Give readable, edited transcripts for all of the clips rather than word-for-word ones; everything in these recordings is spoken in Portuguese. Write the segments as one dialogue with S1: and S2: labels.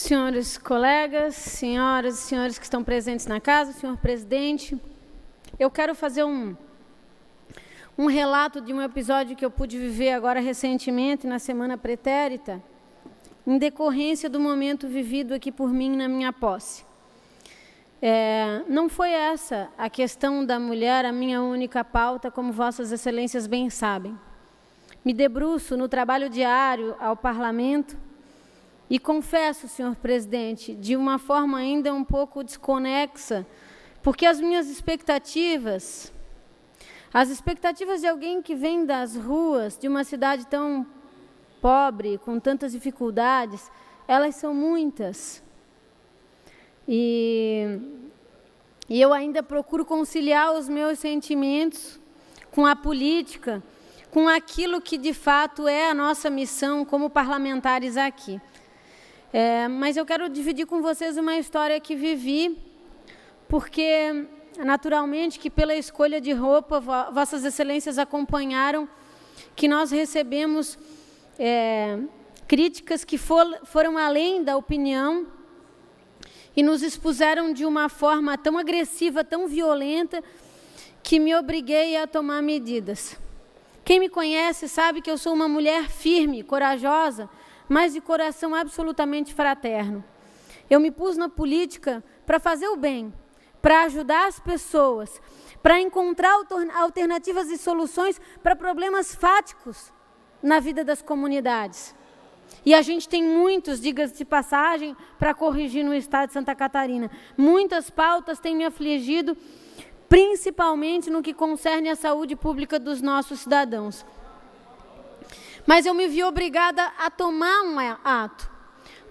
S1: Senhores colegas, senhoras e senhores que estão presentes na casa, senhor presidente, eu quero fazer um relato de um episódio que eu pude viver agora recentemente, na semana pretérita, em decorrência do momento vivido aqui por mim na minha posse. Não foi essa a questão da mulher a minha única pauta, como vossas excelências bem sabem. Me debruço no trabalho diário ao parlamento e confesso, senhor presidente, de uma forma ainda um pouco desconexa, porque as minhas expectativas, as expectativas de alguém que vem das ruas de uma cidade tão pobre, com tantas dificuldades, elas são muitas. E eu ainda procuro conciliar os meus sentimentos com a política, com aquilo que de fato é a nossa missão como parlamentares aqui. Mas eu quero dividir com vocês uma história que vivi, porque naturalmente que pela escolha de roupa, vossas excelências acompanharam que nós recebemos críticas que foram além da opinião e nos expuseram de uma forma tão agressiva, tão violenta, que me obriguei a tomar medidas. Quem me conhece sabe que eu sou uma mulher firme, corajosa, mas de coração absolutamente fraterno. Eu me pus na política para fazer o bem, para ajudar as pessoas, para encontrar alternativas e soluções para problemas fáticos na vida das comunidades. E a gente tem muitos, diga-se de passagem, para corrigir no estado de Santa Catarina. Muitas pautas têm me afligido, principalmente no que concerne à saúde pública dos nossos cidadãos. Mas eu me vi obrigada a tomar um ato.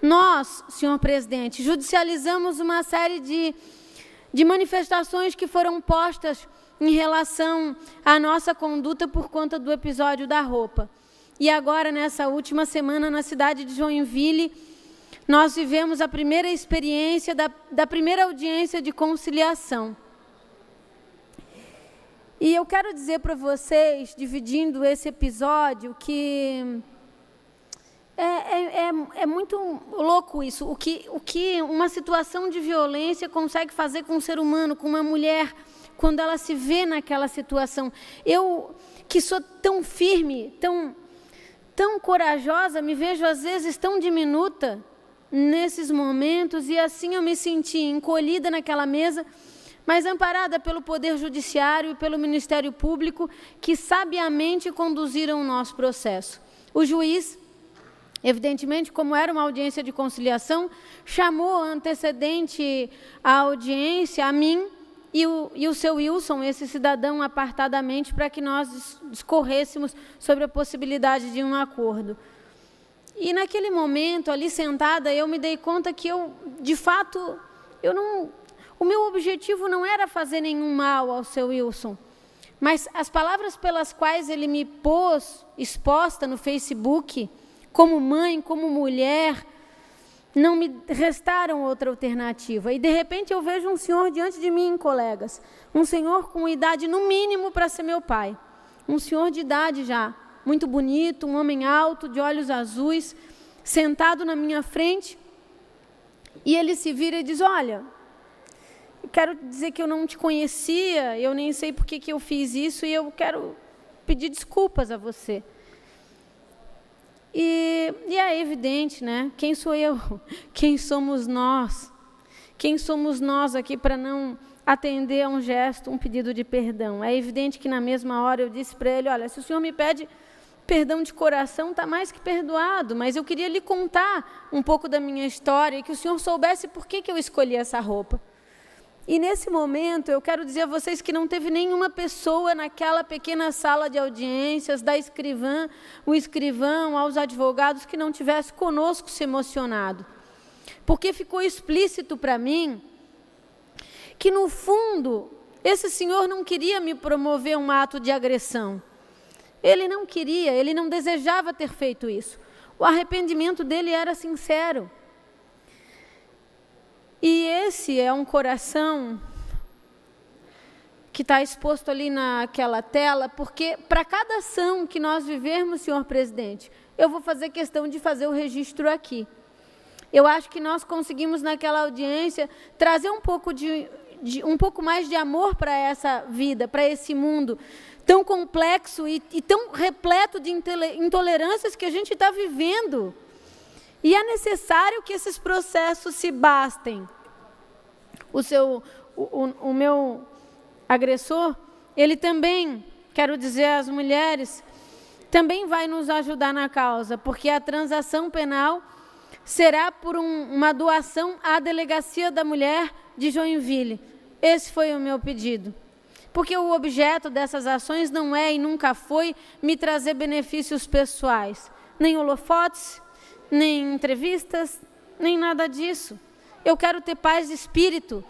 S1: Nós, senhor presidente, judicializamos uma série de manifestações que foram postas em relação à nossa conduta por conta do episódio da roupa. E agora, nessa última semana, na cidade de Joinville, nós vivemos a primeira experiência da primeira audiência de conciliação. E eu quero dizer para vocês, dividindo esse episódio, que é muito louco isso, o que uma situação de violência consegue fazer com um ser humano, com uma mulher, quando ela se vê naquela situação. Eu, que sou tão firme, tão corajosa, me vejo às vezes tão diminuta nesses momentos, e assim eu me senti encolhida naquela mesa, mas amparada pelo Poder Judiciário e pelo Ministério Público, que sabiamente conduziram o nosso processo. O juiz, evidentemente, como era uma audiência de conciliação, chamou antecedente à audiência a mim e o seu Wilson, esse cidadão, apartadamente, para que nós discorrêssemos sobre a possibilidade de um acordo. E naquele momento, ali sentada, eu me dei conta que eu, de fato, o meu objetivo não era fazer nenhum mal ao seu Wilson, mas as palavras pelas quais ele me pôs exposta no Facebook, como mãe, como mulher, não me restaram outra alternativa. E, de repente, eu vejo um senhor diante de mim, colegas, um senhor com idade, no mínimo, para ser meu pai. Um senhor de idade já, muito bonito, um homem alto, de olhos azuis, sentado na minha frente, e ele se vira e diz: olha, quero dizer que eu não te conhecia, eu nem sei por que eu fiz isso, e eu quero pedir desculpas a você. E é evidente, né? Quem sou eu? Quem somos nós? Quem somos nós aqui para não atender a um gesto, um pedido de perdão? É evidente que na mesma hora eu disse para ele: olha, se o senhor me pede perdão de coração, está mais que perdoado, mas eu queria lhe contar um pouco da minha história e que o senhor soubesse por que eu escolhi essa roupa. E nesse momento, eu quero dizer a vocês que não teve nenhuma pessoa naquela pequena sala de audiências, da escrivã, o escrivão, aos advogados, que não tivesse conosco se emocionado. Porque ficou explícito para mim que, no fundo, esse senhor não queria me promover um ato de agressão. Ele não queria, ele não desejava ter feito isso. O arrependimento dele era sincero. E esse é um coração que está exposto ali naquela tela, porque para cada ação que nós vivermos, senhor presidente, eu vou fazer questão de fazer o registro aqui. Eu acho que nós conseguimos, naquela audiência, trazer um pouco mais de amor para essa vida, para esse mundo tão complexo e tão repleto de intolerâncias que a gente está vivendo. E é necessário que esses processos se bastem. O meu agressor, ele também, quero dizer às mulheres, também vai nos ajudar na causa, porque a transação penal será por uma doação à Delegacia da Mulher de Joinville. Esse foi o meu pedido. Porque o objeto dessas ações não é e nunca foi me trazer benefícios pessoais. Nem holofotes, nem entrevistas, nem nada disso. Eu quero ter paz de espírito.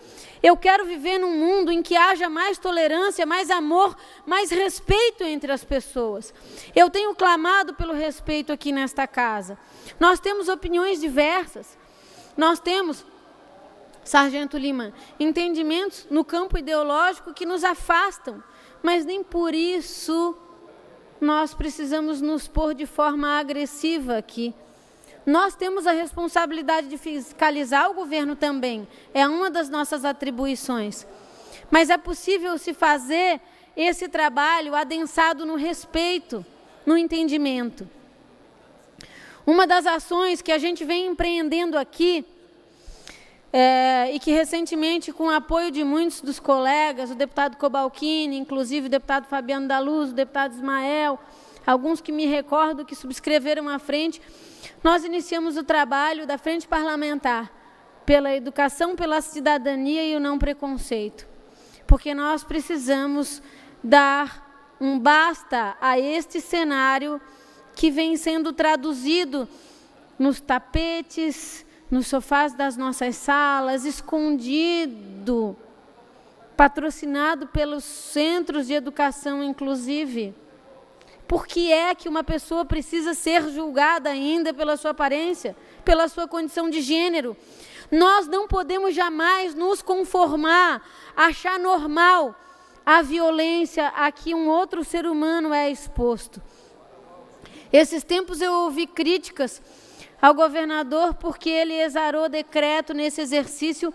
S1: Eu quero viver num mundo em que haja mais tolerância, mais amor, mais respeito entre as pessoas. Eu tenho clamado pelo respeito aqui nesta casa. Nós temos opiniões diversas. Nós temos, Sargento Lima, entendimentos no campo ideológico que nos afastam, mas nem por isso nós precisamos nos pôr de forma agressiva aqui. Nós temos a responsabilidade de fiscalizar o governo também, é uma das nossas atribuições. Mas é possível se fazer esse trabalho adensado no respeito, no entendimento. Uma das ações que a gente vem empreendendo aqui, e que recentemente, com o apoio de muitos dos colegas, o deputado Cobalcini, inclusive o deputado Fabiano da Luz, o deputado Ismael, alguns que me recordo que subscreveram à frente, nós iniciamos o trabalho da Frente Parlamentar pela educação, pela cidadania e o não preconceito. Porque nós precisamos dar um basta a este cenário que vem sendo traduzido nos tapetes, nos sofás das nossas salas, escondido, patrocinado pelos centros de educação, inclusive. Por que é que uma pessoa precisa ser julgada ainda pela sua aparência, pela sua condição de gênero? Nós não podemos jamais nos conformar, achar normal a violência a que um outro ser humano é exposto. Esses tempos eu ouvi críticas ao governador porque ele exarou decreto nesse exercício,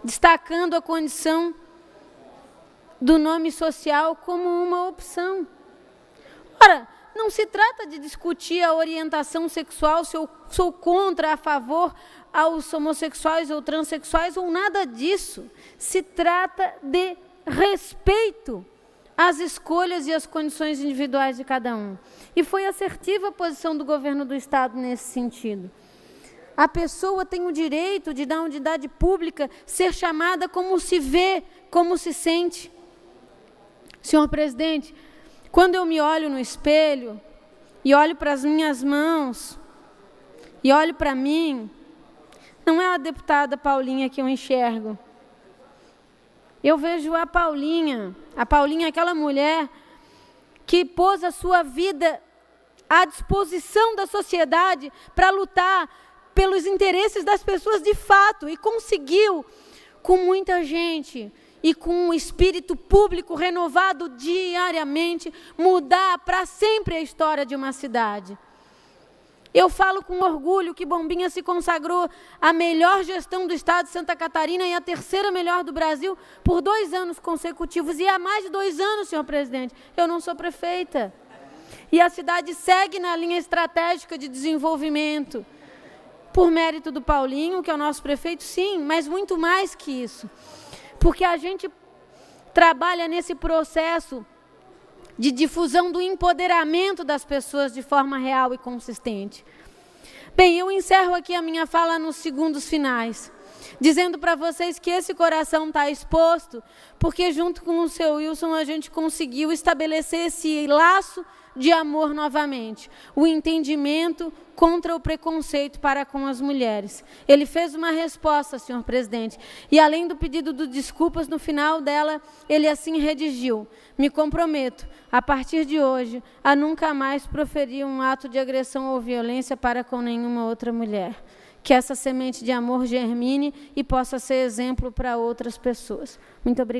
S1: destacando a condição do nome social como uma opção. Ora, não se trata de discutir a orientação sexual, se eu sou contra, a favor aos homossexuais ou transexuais, ou nada disso. Se trata de respeito às escolhas e às condições individuais de cada um. E foi assertiva a posição do governo do Estado nesse sentido. A pessoa tem o direito de, da unidade pública, ser chamada como se vê, como se sente. Senhor presidente, quando eu me olho no espelho, e olho para as minhas mãos, e olho para mim, não é a deputada Paulinha que eu enxergo. Eu vejo a Paulinha é aquela mulher que pôs a sua vida à disposição da sociedade para lutar pelos interesses das pessoas de fato, e conseguiu, com muita gente, e com um espírito público renovado diariamente, mudar para sempre a história de uma cidade. Eu falo com orgulho que Bombinha se consagrou a melhor gestão do estado de Santa Catarina e a terceira melhor do Brasil por 2 anos consecutivos. E há mais de 2 anos, senhor presidente, eu não sou prefeita. E a cidade segue na linha estratégica de desenvolvimento. Por mérito do Paulinho, que é o nosso prefeito, sim, mas muito mais que isso. Porque a gente trabalha nesse processo de difusão do empoderamento das pessoas de forma real e consistente. Bem, eu encerro aqui a minha fala nos segundos finais, dizendo para vocês que esse coração está exposto, porque junto com o seu Wilson a gente conseguiu estabelecer esse laço de amor novamente, o entendimento contra o preconceito para com as mulheres. Ele fez uma resposta, senhor presidente, e além do pedido de desculpas, no final dela, ele assim redigiu: me comprometo, a partir de hoje, a nunca mais proferir um ato de agressão ou violência para com nenhuma outra mulher. Que essa semente de amor germine e possa ser exemplo para outras pessoas. Muito obrigada.